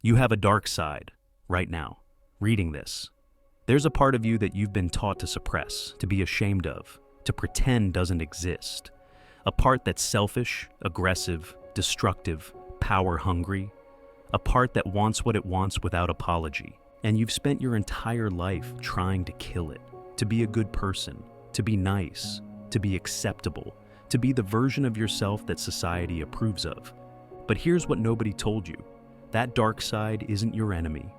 You have a dark side right now, reading this. There's a part of you that you've been taught to suppress, to be ashamed of, to pretend doesn't exist. A part that's selfish, aggressive, destructive, power-hungry. A part that wants what it wants without apology. And you've spent your entire life trying to kill it, to be a good person, to be nice, to be acceptable, to be the version of yourself that society approves of. But here's what nobody told you. That dark side isn't your enemy.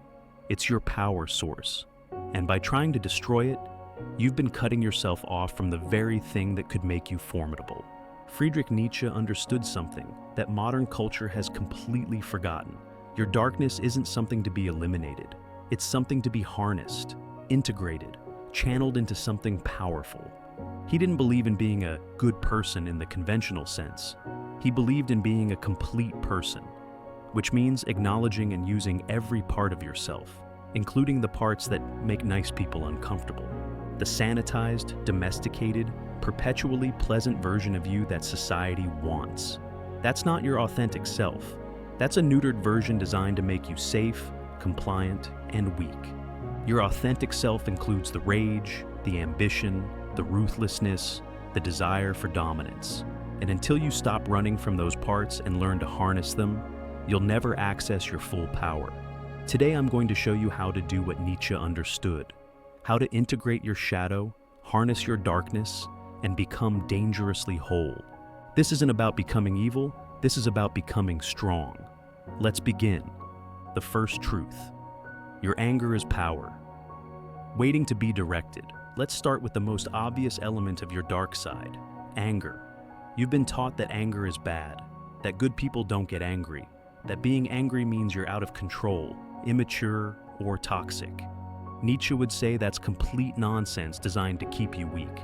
It's your power source. And by trying to destroy it, you've been cutting yourself off from the very thing that could make you formidable. Friedrich Nietzsche understood something that modern culture has completely forgotten. Your darkness isn't something to be eliminated. It's something to be harnessed, integrated, channeled into something powerful. He didn't believe in being a good person in the conventional sense. He believed in being a complete person, which means acknowledging and using every part of yourself, including the parts that make nice people uncomfortable. The sanitized, domesticated, perpetually pleasant version of you that society wants. That's not your authentic self. That's a neutered version designed to make you safe, compliant, and weak. Your authentic self includes the rage, the ambition, the ruthlessness, the desire for dominance. And until you stop running from those parts and learn to harness them, you'll never access your full power. Today I'm going to show you how to do what Nietzsche understood, how to integrate your shadow, harness your darkness, and become dangerously whole. This isn't about becoming evil, this is about becoming strong. Let's begin. The first truth. Your anger is power, waiting to be directed. Let's start with the most obvious element of your dark side, anger. You've been taught that anger is bad, that good people don't get angry, that being angry means you're out of control, immature, or toxic. Nietzsche would say that's complete nonsense designed to keep you weak.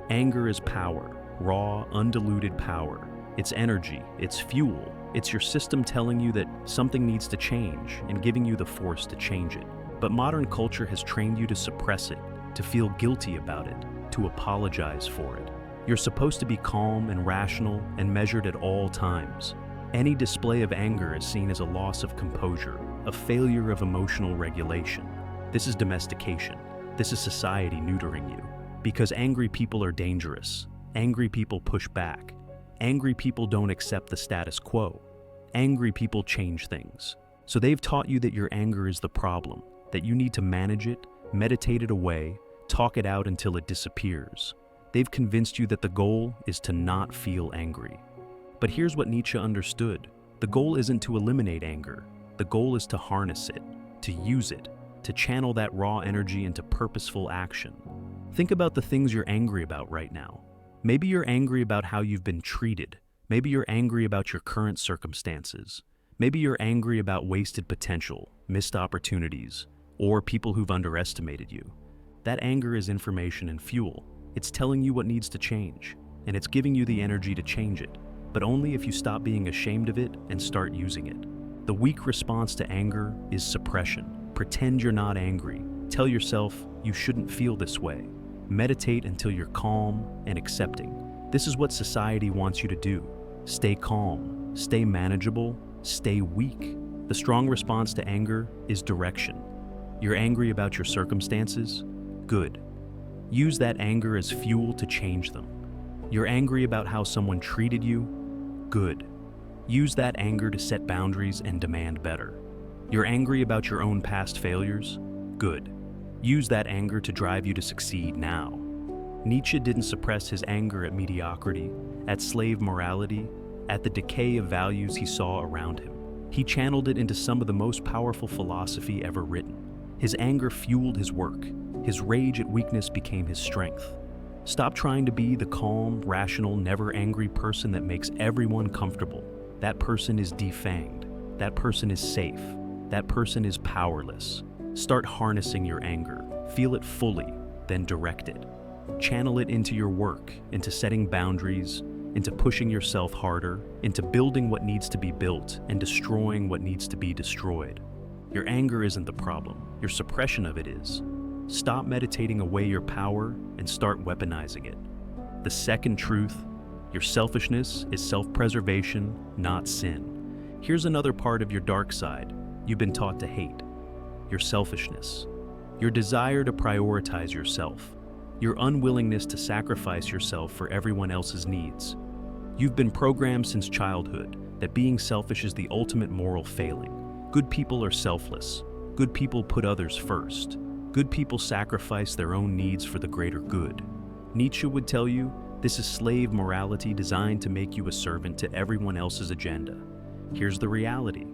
Anger is power, raw, undiluted power. It's energy, it's fuel, it's your system telling you that something needs to change and giving you the force to change it. But modern culture has trained you to suppress it, to feel guilty about it, to apologize for it. You're supposed to be calm and rational and measured at all times. Any display of anger is seen as a loss of composure, a failure of emotional regulation. This is domestication. This is society neutering you. Because angry people are dangerous. Angry people push back. Angry people don't accept the status quo. Angry people change things. So they've taught you that your anger is the problem, that you need to manage it, meditate it away, talk it out until it disappears. They've convinced you that the goal is to not feel angry. But here's what Nietzsche understood. The goal isn't to eliminate anger. The goal is to harness it, to use it, to channel that raw energy into purposeful action. Think about the things you're angry about right now. Maybe you're angry about how you've been treated. Maybe you're angry about your current circumstances. Maybe you're angry about wasted potential, missed opportunities, or people who've underestimated you. That anger is information and fuel. It's telling you what needs to change, and it's giving you the energy to change it, but only if you stop being ashamed of it and start using it. The weak response to anger is suppression. Pretend you're not angry. Tell yourself you shouldn't feel this way. Meditate until you're calm and accepting. This is what society wants you to do. Stay calm, stay manageable, stay weak. The strong response to anger is direction. You're angry about your circumstances? Good. Use that anger as fuel to change them. You're angry about how someone treated you? Good. Use that anger to set boundaries and demand better. You're angry about your own past failures? Good. Use that anger to drive you to succeed now. Nietzsche didn't suppress his anger at mediocrity, at slave morality, at the decay of values he saw around him. He channeled it into some of the most powerful philosophy ever written. His anger fueled his work. His rage at weakness became his strength. Stop trying to be the calm, rational, never angry person that makes everyone comfortable. That person is defanged. That person is safe. That person is powerless. Start harnessing your anger. Feel it fully, then direct it. Channel it into your work, into setting boundaries, into pushing yourself harder, into building what needs to be built and destroying what needs to be destroyed. Your anger isn't the problem. Your suppression of it is. Stop meditating away your power and start weaponizing it. The second truth, your selfishness is self-preservation, not sin. Here's another part of your dark side, you've been taught to hate: your selfishness, your desire to prioritize yourself, your unwillingness to sacrifice yourself for everyone else's needs. You've been programmed since childhood that being selfish is the ultimate moral failing. Good people are selfless. Good people put others first. Good people sacrifice their own needs for the greater good. Nietzsche would tell you this is slave morality designed to make you a servant to everyone else's agenda. Here's the reality.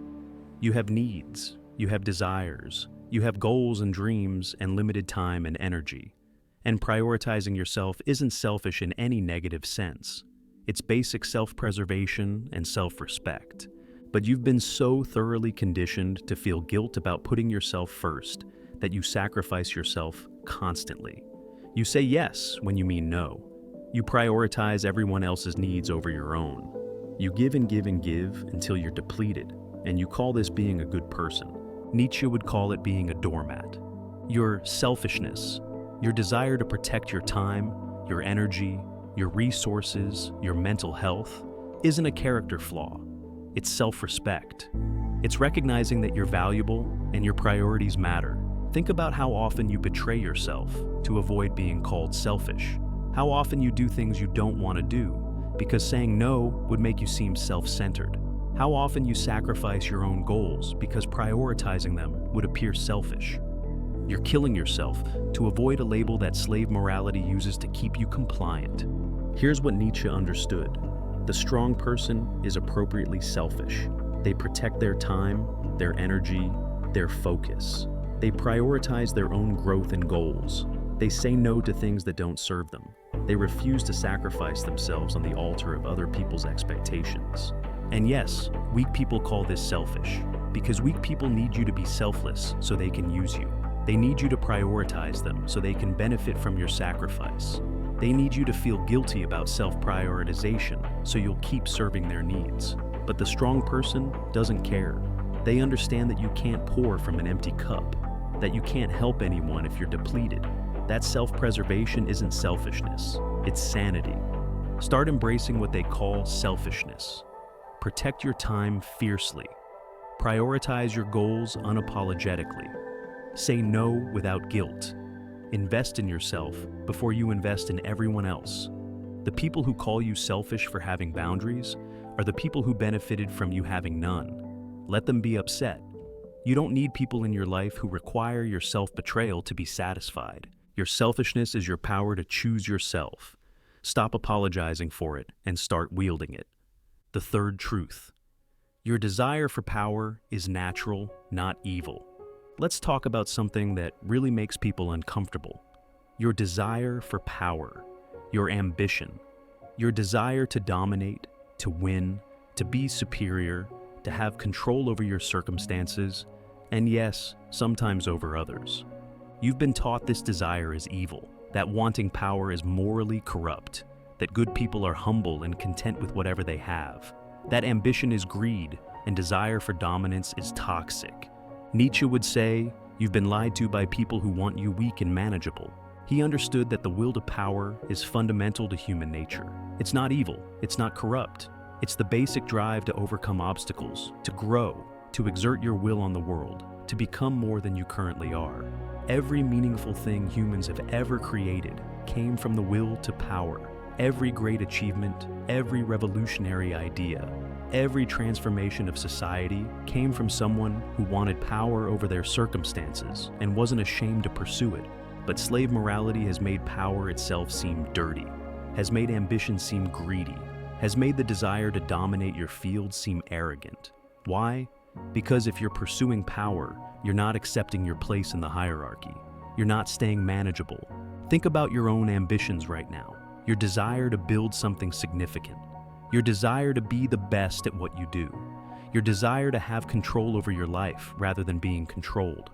You have needs, you have desires, you have goals and dreams and limited time and energy. And prioritizing yourself isn't selfish in any negative sense. It's basic self-preservation and self-respect. But you've been so thoroughly conditioned to feel guilt about putting yourself first that you sacrifice yourself constantly. You say yes when you mean no. You prioritize everyone else's needs over your own. You give and give and give until you're depleted, and you call this being a good person. Nietzsche would call it being a doormat. Your selfishness, your desire to protect your time, your energy, your resources, your mental health, isn't a character flaw. It's self-respect. It's recognizing that you're valuable and your priorities matter. Think about how often you betray yourself to avoid being called selfish. How often you do things you don't want to do because saying no would make you seem self-centered. How often you sacrifice your own goals because prioritizing them would appear selfish. You're killing yourself to avoid a label that slave morality uses to keep you compliant. Here's what Nietzsche understood. The strong person is appropriately selfish. They protect their time, their energy, their focus. They prioritize their own growth and goals. They say no to things that don't serve them. They refuse to sacrifice themselves on the altar of other people's expectations. And yes, weak people call this selfish, because weak people need you to be selfless so they can use you. They need you to prioritize them so they can benefit from your sacrifice. They need you to feel guilty about self-prioritization so you'll keep serving their needs. But the strong person doesn't care. They understand that you can't pour from an empty cup, that you can't help anyone if you're depleted. That self-preservation isn't selfishness, it's sanity. Start embracing what they call selfishness. Protect your time fiercely. Prioritize your goals unapologetically. Say no without guilt. Invest in yourself before you invest in everyone else. The people who call you selfish for having boundaries are the people who benefited from you having none. Let them be upset. You don't need people in your life who require your self-betrayal to be satisfied. Your selfishness is your power to choose yourself. Stop apologizing for it and start wielding it. The third truth. Your desire for power is natural, not evil. Let's talk about something that really makes people uncomfortable. Your desire for power, your ambition, your desire to dominate, to win, to be superior, to have control over your circumstances, and yes, sometimes over others. You've been taught this desire is evil, that wanting power is morally corrupt, that good people are humble and content with whatever they have, that ambition is greed and desire for dominance is toxic. Nietzsche would say, you've been lied to by people who want you weak and manageable. He understood that the will to power is fundamental to human nature. It's not evil, it's not corrupt. It's the basic drive to overcome obstacles, to grow, to exert your will on the world, to become more than you currently are. Every meaningful thing humans have ever created came from the will to power. Every great achievement, every revolutionary idea, every transformation of society came from someone who wanted power over their circumstances and wasn't ashamed to pursue it. But slave morality has made power itself seem dirty, has made ambition seem greedy, has made the desire to dominate your field seem arrogant. Why? Because if you're pursuing power, you're not accepting your place in the hierarchy. You're not staying manageable. Think about your own ambitions right now. Your desire to build something significant. Your desire to be the best at what you do. Your desire to have control over your life rather than being controlled.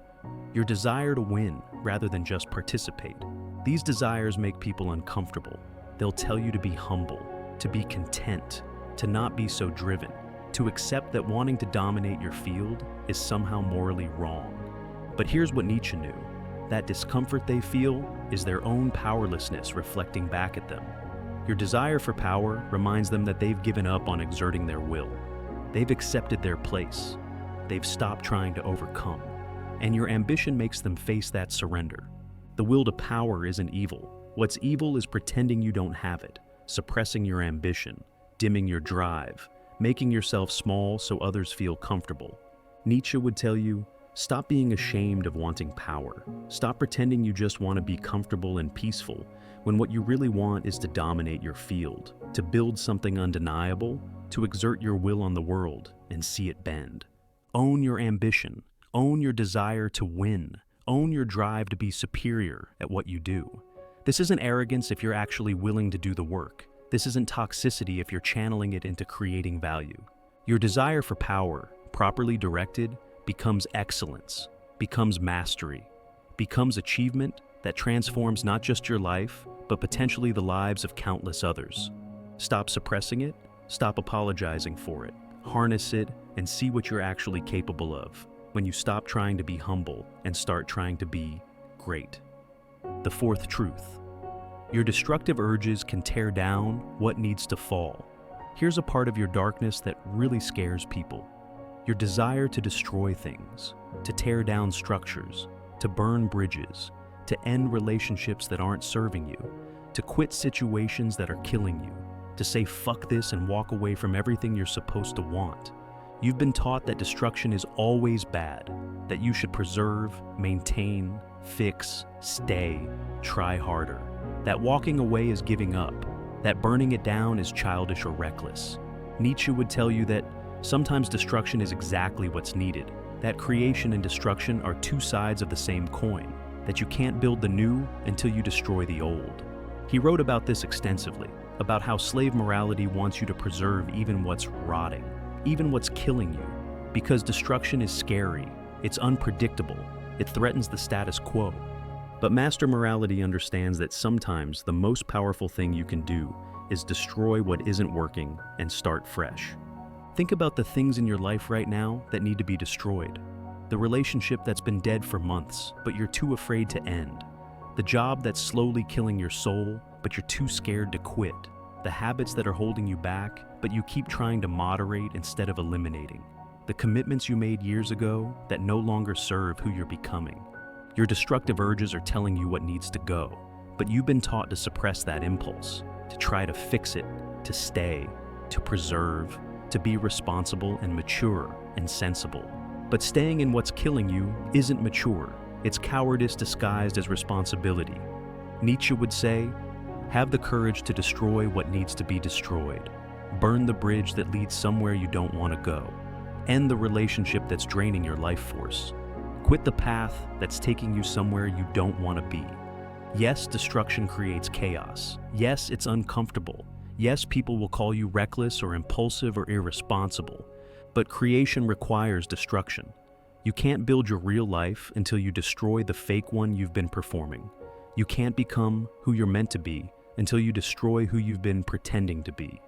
Your desire to win rather than just participate. These desires make people uncomfortable. They'll tell you to be humble, to be content, to not be so driven, to accept that wanting to dominate your field is somehow morally wrong. But here's what Nietzsche knew. That discomfort they feel is their own powerlessness reflecting back at them. Your desire for power reminds them that they've given up on exerting their will. They've accepted their place. they've stopped trying to overcome. And your ambition makes them face that surrender. The will to power isn't evil. What's evil is pretending you don't have it, suppressing your ambition, dimming your drive, making yourself small so others feel comfortable. Nietzsche would tell you, stop being ashamed of wanting power. Stop pretending you just want to be comfortable and peaceful, when what you really want is to dominate your field, to build something undeniable, to exert your will on the world and see it bend. Own your ambition. Own your desire to win. Own your drive to be superior at what you do. This isn't arrogance if you're actually willing to do the work. This isn't toxicity if you're channeling it into creating value. Your desire for power, properly directed, becomes excellence, becomes mastery, becomes achievement that transforms not just your life, but potentially the lives of countless others. Stop suppressing it, stop apologizing for it, harness it, and see what you're actually capable of when you stop trying to be humble and start trying to be great. The fourth truth. Your destructive urges can tear down what needs to fall. Here's a part of your darkness that really scares people. Your desire to destroy things, to tear down structures, to burn bridges, to end relationships that aren't serving you, to quit situations that are killing you, to say fuck this and walk away from everything you're supposed to want. You've been taught that destruction is always bad, that you should preserve, maintain, fix, stay, try harder, that walking away is giving up, that burning it down is childish or reckless. Nietzsche would tell you that sometimes destruction is exactly what's needed, that creation and destruction are two sides of the same coin, that you can't build the new until you destroy the old. He wrote about this extensively, about how slave morality wants you to preserve even what's rotting, even what's killing you, because destruction is scary, it's unpredictable, it threatens the status quo. But master morality understands that sometimes the most powerful thing you can do is destroy what isn't working and start fresh. Think about the things in your life right now that need to be destroyed. The relationship that's been dead for months, but you're too afraid to end. The job that's slowly killing your soul, but you're too scared to quit. The habits that are holding you back, but you keep trying to moderate instead of eliminating. The commitments you made years ago that no longer serve who you're becoming. Your destructive urges are telling you what needs to go, but you've been taught to suppress that impulse, to try to fix it, to stay, to preserve, to be responsible and mature and sensible. But staying in what's killing you isn't mature. It's cowardice disguised as responsibility. Nietzsche would say, have the courage to destroy what needs to be destroyed. Burn the bridge that leads somewhere you don't want to go. End the relationship that's draining your life force. Quit the path that's taking you somewhere you don't want to be. Yes, destruction creates chaos. Yes, it's uncomfortable. Yes, people will call you reckless or impulsive or irresponsible. But creation requires destruction. You can't build your real life until you destroy the fake one you've been performing. You can't become who you're meant to be until you destroy who you've been pretending to be.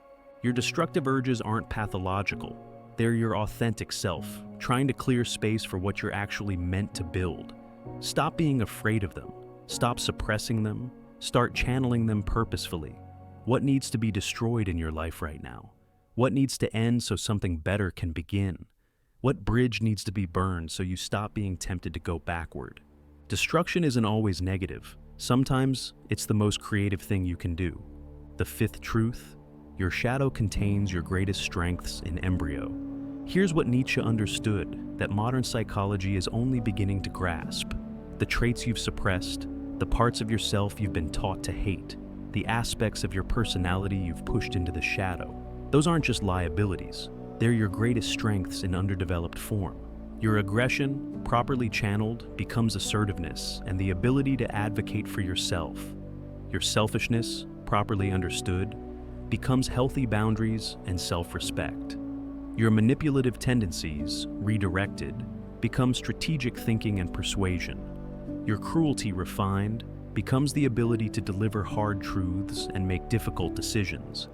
Your destructive urges aren't pathological. They're your authentic self, trying to clear space for what you're actually meant to build. Stop being afraid of them. Stop suppressing them. Start channeling them purposefully. What needs to be destroyed in your life right now? What needs to end so something better can begin? What bridge needs to be burned so you stop being tempted to go backward? Destruction isn't always negative. Sometimes it's the most creative thing you can do. The fifth truth, your shadow contains your greatest strengths in embryo. Here's what Nietzsche understood that modern psychology is only beginning to grasp. The traits you've suppressed, the parts of yourself you've been taught to hate, the aspects of your personality you've pushed into the shadow. Those aren't just liabilities. They're your greatest strengths in underdeveloped form. Your aggression, properly channeled, becomes assertiveness and the ability to advocate for yourself. Your selfishness, properly understood, becomes healthy boundaries and self-respect. Your manipulative tendencies, redirected, become strategic thinking and persuasion. Your cruelty, refined, becomes the ability to deliver hard truths and make difficult decisions.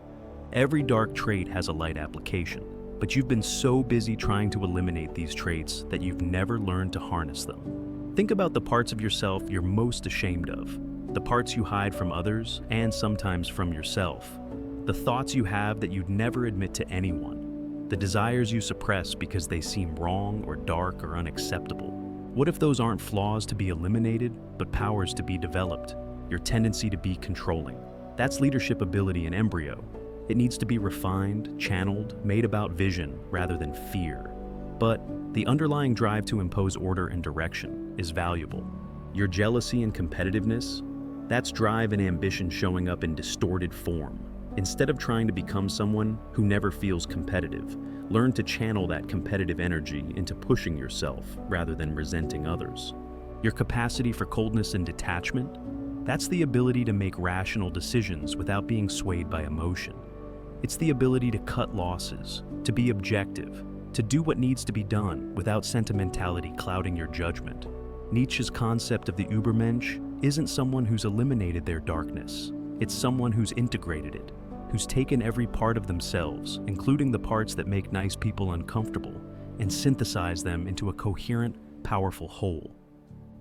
Every dark trait has a light application, but you've been so busy trying to eliminate these traits that you've never learned to harness them. Think about the parts of yourself you're most ashamed of, the parts you hide from others and sometimes from yourself, the thoughts you have that you'd never admit to anyone. The desires you suppress because they seem wrong or dark or unacceptable. What if those aren't flaws to be eliminated, but powers to be developed? Your tendency to be controlling. That's leadership ability in embryo. It needs to be refined, channeled, made about vision rather than fear. But the underlying drive to impose order and direction is valuable. Your jealousy and competitiveness, that's drive and ambition showing up in distorted form. Instead of trying to become someone who never feels competitive, learn to channel that competitive energy into pushing yourself rather than resenting others. Your capacity for coldness and detachment, that's the ability to make rational decisions without being swayed by emotion. It's the ability to cut losses, to be objective, to do what needs to be done without sentimentality clouding your judgment. Nietzsche's concept of the Übermensch isn't someone who's eliminated their darkness. It's someone who's integrated it, who's taken every part of themselves, including the parts that make nice people uncomfortable, and synthesized them into a coherent, powerful whole.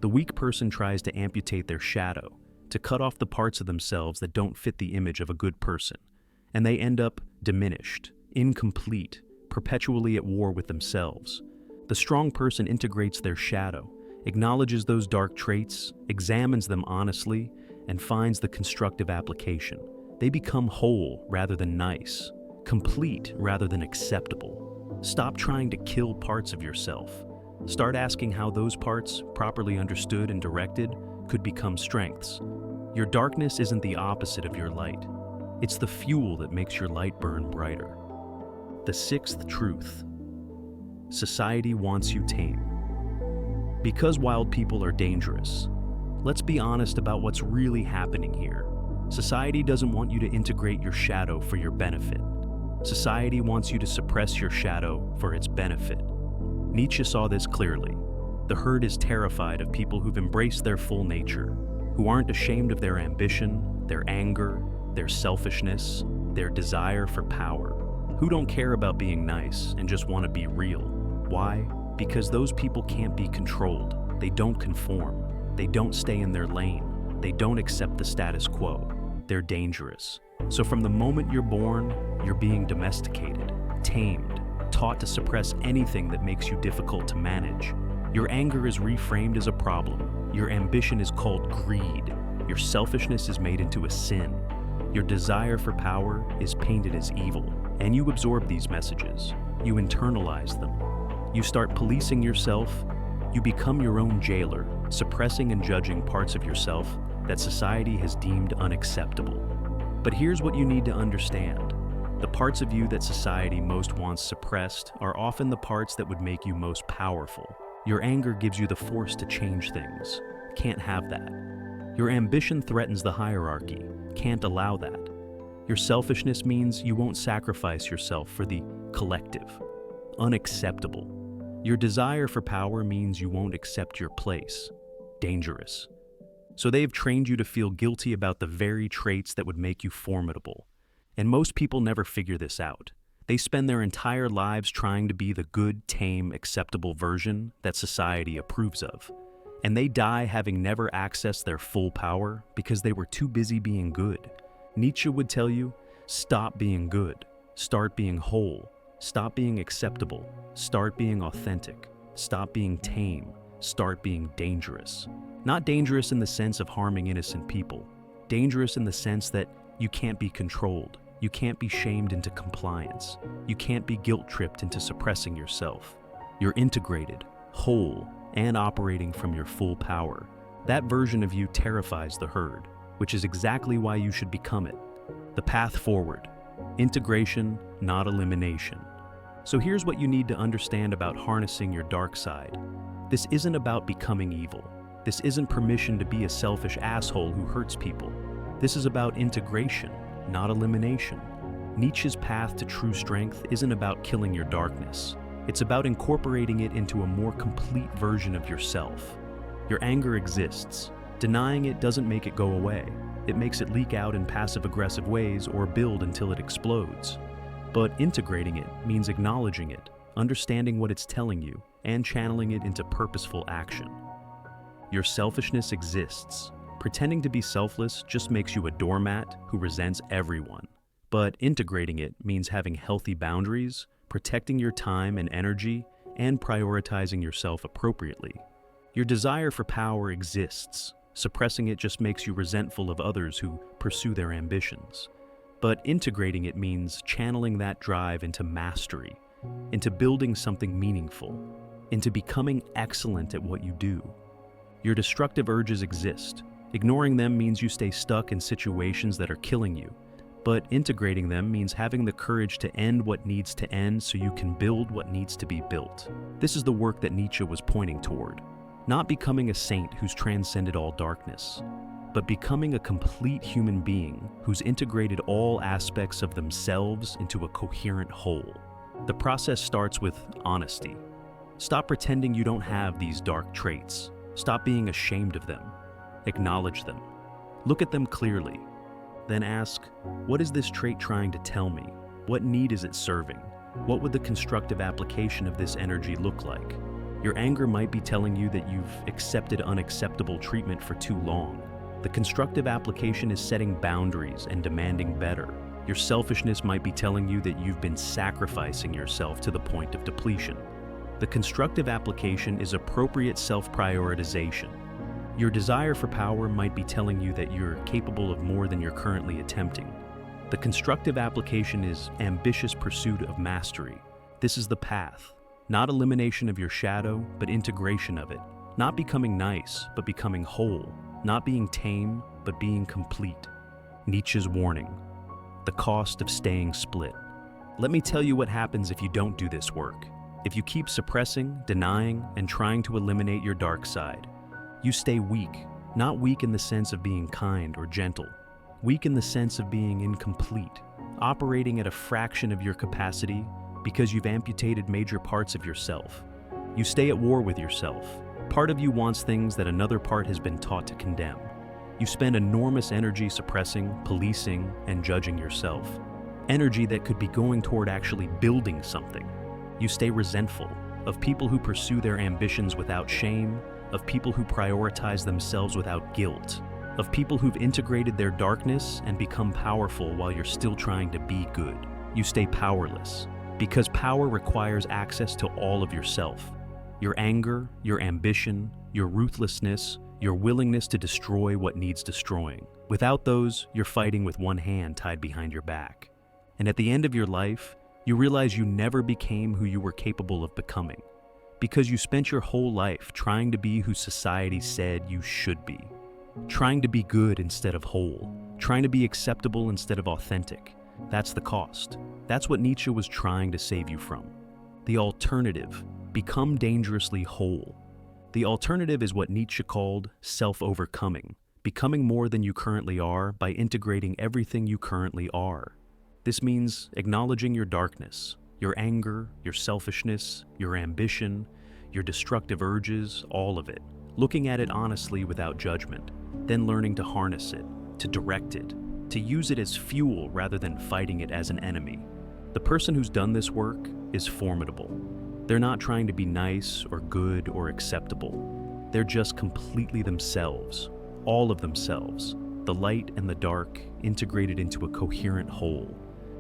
The weak person tries to amputate their shadow, to cut off the parts of themselves that don't fit the image of a good person, and they end up diminished, incomplete, perpetually at war with themselves. The strong person integrates their shadow, acknowledges those dark traits, examines them honestly, and finds the constructive application. They become whole rather than nice, complete rather than acceptable. Stop trying to kill parts of yourself. Start asking how those parts, properly understood and directed, could become strengths. Your darkness isn't the opposite of your light. It's the fuel that makes your light burn brighter. The sixth truth. Society wants you tame. Because wild people are dangerous, let's be honest about what's really happening here. Society doesn't want you to integrate your shadow for your benefit. Society wants you to suppress your shadow for its benefit. Nietzsche saw this clearly. The herd is terrified of people who've embraced their full nature, who aren't ashamed of their ambition, their anger, their selfishness, their desire for power, who don't care about being nice and just want to be real. Why? Because those people can't be controlled. They don't conform. They don't stay in their lane. They don't accept the status quo. They're dangerous. So from the moment you're born, you're being domesticated, tamed, taught to suppress anything that makes you difficult to manage. Your anger is reframed as a problem. Your ambition is called greed. Your selfishness is made into a sin. Your desire for power is painted as evil. And you absorb these messages. You internalize them. You start policing yourself. You become your own jailer, suppressing and judging parts of yourself that society has deemed unacceptable. But here's what you need to understand. The parts of you that society most wants suppressed are often the parts that would make you most powerful. Your anger gives you the force to change things. Can't have that. Your ambition threatens the hierarchy. Can't allow that. Your selfishness means you won't sacrifice yourself for the collective. Unacceptable. Your desire for power means you won't accept your place. Dangerous. So they've trained you to feel guilty about the very traits that would make you formidable. And most people never figure this out. They spend their entire lives trying to be the good, tame, acceptable version that society approves of. And they die having never accessed their full power because they were too busy being good. Nietzsche would tell you, stop being good, start being whole, stop being acceptable, start being authentic, stop being tame, start being dangerous. Not dangerous in the sense of harming innocent people, dangerous in the sense that you can't be controlled, you can't be shamed into compliance, you can't be guilt-tripped into suppressing yourself. You're integrated, whole, and operating from your full power. That version of you terrifies the herd, which is exactly why you should become it. The path forward. Integration, not elimination. So here's what you need to understand about harnessing your dark side. This isn't about becoming evil. This isn't permission to be a selfish asshole who hurts people. This is about integration, not elimination. Nietzsche's path to true strength isn't about killing your darkness. It's about incorporating it into a more complete version of yourself. Your anger exists. Denying it doesn't make it go away. It makes it leak out in passive-aggressive ways or build until it explodes. But integrating it means acknowledging it, understanding what it's telling you, and channeling it into purposeful action. Your selfishness exists. Pretending to be selfless just makes you a doormat who resents everyone. But integrating it means having healthy boundaries, protecting your time and energy and prioritizing yourself appropriately. Your desire for power exists. Suppressing it just makes you resentful of others who pursue their ambitions. But integrating it means channeling that drive into mastery, into building something meaningful, into becoming excellent at what you do. Your destructive urges exist. Ignoring them means you stay stuck in situations that are killing you. But integrating them means having the courage to end what needs to end so you can build what needs to be built. This is the work that Nietzsche was pointing toward. Not becoming a saint who's transcended all darkness, but becoming a complete human being who's integrated all aspects of themselves into a coherent whole. The process starts with honesty. Stop pretending you don't have these dark traits. Stop being ashamed of them. Acknowledge them. Look at them clearly. Then ask, what is this trait trying to tell me? What need is it serving? What would the constructive application of this energy look like? Your anger might be telling you that you've accepted unacceptable treatment for too long. The constructive application is setting boundaries and demanding better. Your selfishness might be telling you that you've been sacrificing yourself to the point of depletion. The constructive application is appropriate self-prioritization. Your desire for power might be telling you that you're capable of more than you're currently attempting. The constructive application is ambitious pursuit of mastery. This is the path. Not elimination of your shadow, but integration of it. Not becoming nice, but becoming whole. Not being tame, but being complete. Nietzsche's warning. The cost of staying split. Let me tell you what happens if you don't do this work. If you keep suppressing, denying, and trying to eliminate your dark side, you stay weak. Not weak in the sense of being kind or gentle. Weak in the sense of being incomplete. Operating at a fraction of your capacity because you've amputated major parts of yourself. You stay at war with yourself. Part of you wants things that another part has been taught to condemn. You spend enormous energy suppressing, policing, and judging yourself. Energy that could be going toward actually building something. You stay resentful of people who pursue their ambitions without shame, of people who prioritize themselves without guilt, of people who've integrated their darkness and become powerful while you're still trying to be good. You stay powerless, because power requires access to all of yourself. Your anger, your ambition, your ruthlessness, your willingness to destroy what needs destroying. Without those, you're fighting with one hand tied behind your back. And at the end of your life, you realize you never became who you were capable of becoming, because you spent your whole life trying to be who society said you should be. Trying to be good instead of whole. Trying to be acceptable instead of authentic. That's the cost. That's what Nietzsche was trying to save you from. The alternative, become dangerously whole. The alternative is what Nietzsche called self-overcoming, becoming more than you currently are by integrating everything you currently are. This means acknowledging your darkness, your anger, your selfishness, your ambition, your destructive urges, all of it. Looking at it honestly without judgment, then learning to harness it, to direct it, to use it as fuel rather than fighting it as an enemy. The person who's done this work is formidable. They're not trying to be nice or good or acceptable. They're just completely themselves, all of themselves, the light and the dark integrated into a coherent whole.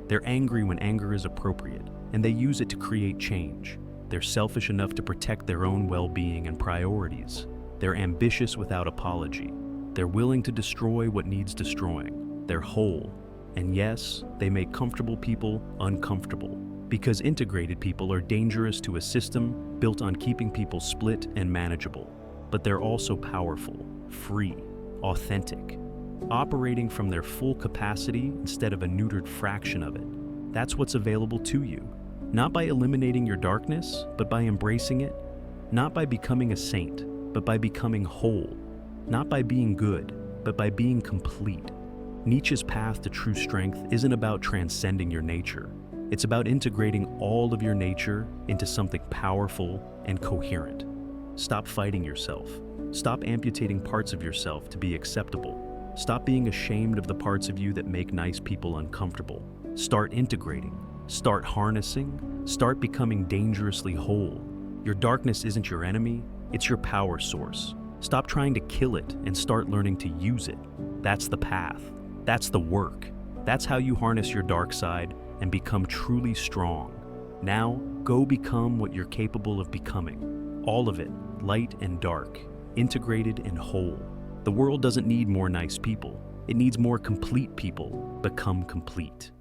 They're angry when anger is appropriate, and they use it to create change. They're selfish enough to protect their own well-being and priorities. They're ambitious without apology. They're willing to destroy what needs destroying. They're whole. And yes, they make comfortable people uncomfortable, because integrated people are dangerous to a system built on keeping people split and manageable. But they're also powerful, free, authentic, operating from their full capacity instead of a neutered fraction of it. That's what's available to you. Not by eliminating your darkness, but by embracing it. Not by becoming a saint, but by becoming whole. Not by being good, but by being complete. Nietzsche's path to true strength isn't about transcending your nature. It's about integrating all of your nature into something powerful and coherent. Stop fighting yourself. Stop amputating parts of yourself to be acceptable. Stop being ashamed of the parts of you that make nice people uncomfortable. Start integrating. Start harnessing. Start becoming dangerously whole. Your darkness isn't your enemy, it's your power source. Stop trying to kill it and start learning to use it. That's the path. That's the work. That's how you harness your dark side and become truly strong. Now, go become what you're capable of becoming. All of it, light and dark, integrated and whole. The world doesn't need more nice people. It needs more complete people. Become complete.